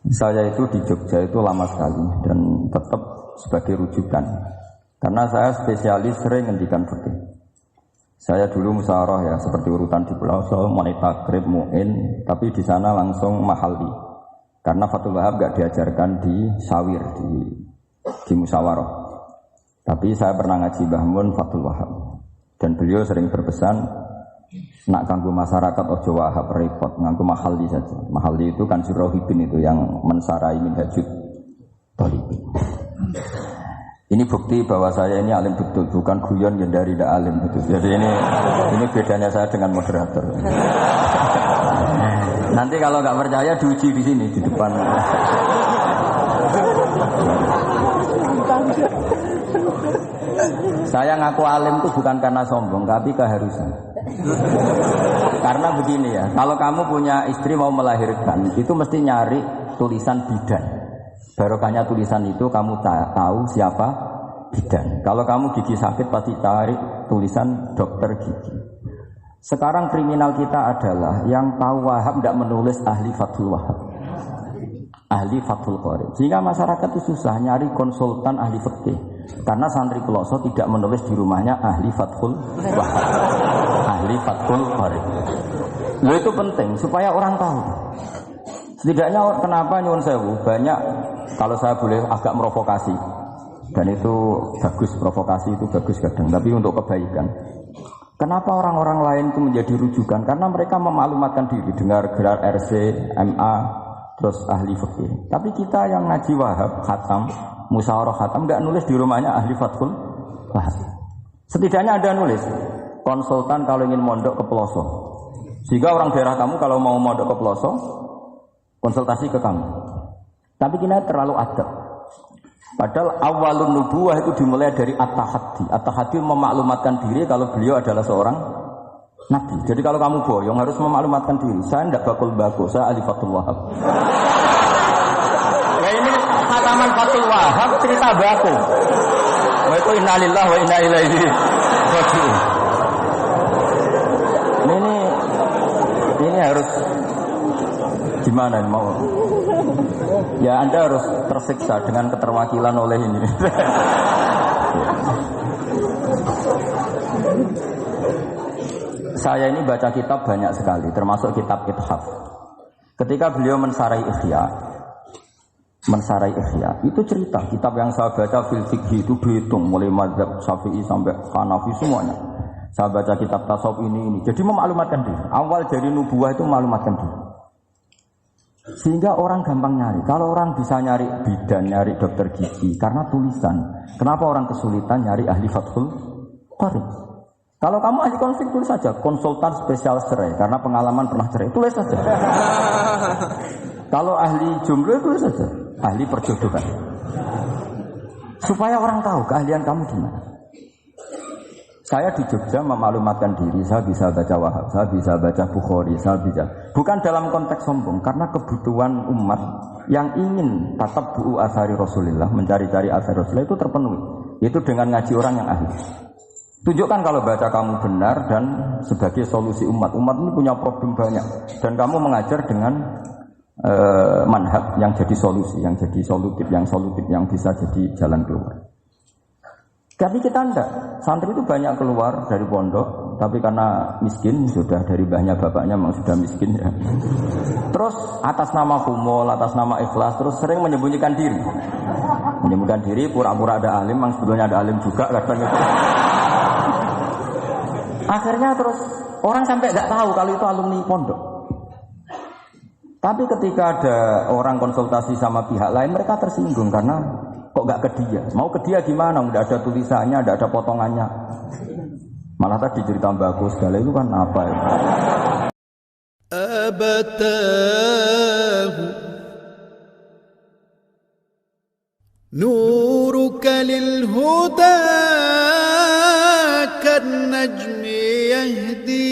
Saya itu di Jogja itu lama sekali dan tetap sebagai rujukan. Karena saya spesialis sering ngendikan fikih. Saya dulu musyawarah ya seperti urutan di Pulau Sol, Monita, Grib, Mu'in, tapi di sana langsung mahalli. Karena Fathul Wahab gak diajarkan di Sawir di musyawarah. Tapi saya pernah ngaji Mbah Mun Fathul Wahab. Dan beliau sering berpesan, nak kanggo masyarakat ojo wahab repot, nganggo mahalli saja. Mahalli itu kan Sirrohibin itu yang mensarai minhajud talibin. Ini bukti bahwa saya ini alim betul, bukan guyon yang dari tidak alim betul. Jadi ini bedanya saya dengan moderator. Nanti kalau nggak percaya diuji di sini di depan. Saya ngaku alim itu bukan karena sombong, tapi keharusan. Karena begini ya, kalau kamu punya istri mau melahirkan, itu mesti nyari tulisan bidan. Barokahnya tulisan itu kamu tahu siapa bidan. Kalau kamu gigi sakit pasti cari tulisan dokter gigi. Sekarang kriminal kita adalah yang tahu Wahab tidak menulis ahli Fathul Wahab, ahli Fathul Qorib. Sehingga masyarakat itu susah nyari konsultan ahli fikih. Karena santri Peloso tidak menulis di rumahnya ahli Fathul Wahab, ahli Fathul Qorib. Itu penting supaya orang tahu. Setidaknya kenapa nyuwun sewu banyak, kalau saya boleh agak merovokasi, dan itu bagus, provokasi itu bagus kadang, tapi untuk kebaikan. Kenapa orang-orang lain itu menjadi rujukan? Karena mereka memaklumatkan diri, dengar gelar RC, MA, terus ahli fikih. Tapi kita yang ngaji Wahab, khatam, musyawarah khatam, nggak nulis di rumahnya ahli Fathul Wahab. Setidaknya ada nulis konsultan kalau ingin mondok ke Peloso. Sehingga orang daerah kamu kalau mau mondok ke Peloso, konsultasi ke kamu. Tapi kita terlalu adab. Padahal awalun nubuwah itu dimulai dari at-tahaddi. At-tahaddi memaklumatkan diri kalau beliau adalah seorang nabi. Jadi kalau kamu boyong harus memaklumatkan diri. Saya tidak bakul-bakul, saya ahli Fathul Wahab. Ya ini khataman Fathul Wahab cerita baku. Wa itu innalillahi wa inna ilaihi raji'un. Ini harus gimana mau? Ya Anda harus tersiksa dengan keterwakilan oleh ini. Saya ini baca kitab banyak sekali, termasuk kitab Ithaf. Ketika beliau mensarai Ihya, itu cerita kitab yang saya baca fil fikhi itu dihitung mulai mazhab Syafi'i sampai Hanafi semuanya. Saya baca kitab tasawuf ini. Jadi memaklumatkan diri. Awal dari nubuah itu memaklumatkan diri. Sehingga orang gampang nyari. Kalau orang bisa nyari bidan, nyari dokter gigi karena tulisan. Kenapa orang kesulitan nyari ahli Fathul Qorib? Kalau kamu ahli konflik tulis saja konsultan spesial cerai karena pengalaman pernah cerai, tulis saja. Kalau ahli jomblo tulis saja ahli perjodohan. Supaya orang tahu keahlian kamu di mana. Saya di Jogja memaklumatkan diri, saya bisa baca Wahab, saya bisa baca Bukhari, saya bisa. Bukan dalam konteks sombong, karena kebutuhan umat yang ingin tatap bu'u asari Rasulullah, mencari-cari asari Rasulullah itu terpenuhi. Itu dengan ngaji orang yang ahli. Tunjukkan kalau baca kamu benar dan sebagai solusi umat. Umat ini punya problem banyak. Dan kamu mengajar dengan manhaj yang jadi solusi, yang jadi solutif, yang bisa jadi jalan keluar. Tapi kita enggak, santri itu banyak keluar dari pondok, tapi karena miskin, sudah dari mbahnya bapaknya memang sudah miskin ya. Terus atas nama humol, atas nama ikhlas, terus sering menyembunyikan diri. Menyembunyikan diri, pura-pura ada alim, memang sebetulnya ada alim juga kadang itu. Akhirnya terus orang sampai enggak tahu kalau itu alumni pondok. Tapi ketika ada orang konsultasi sama pihak lain, mereka tersinggung karena kok gak ke dia? Mau ke dia gimana? Udah ada tulisannya, udah ada potongannya. Malah tadi cerita bagus segala itu kan apa ya? Abatahu nuruka lil huda kan najmi yahdi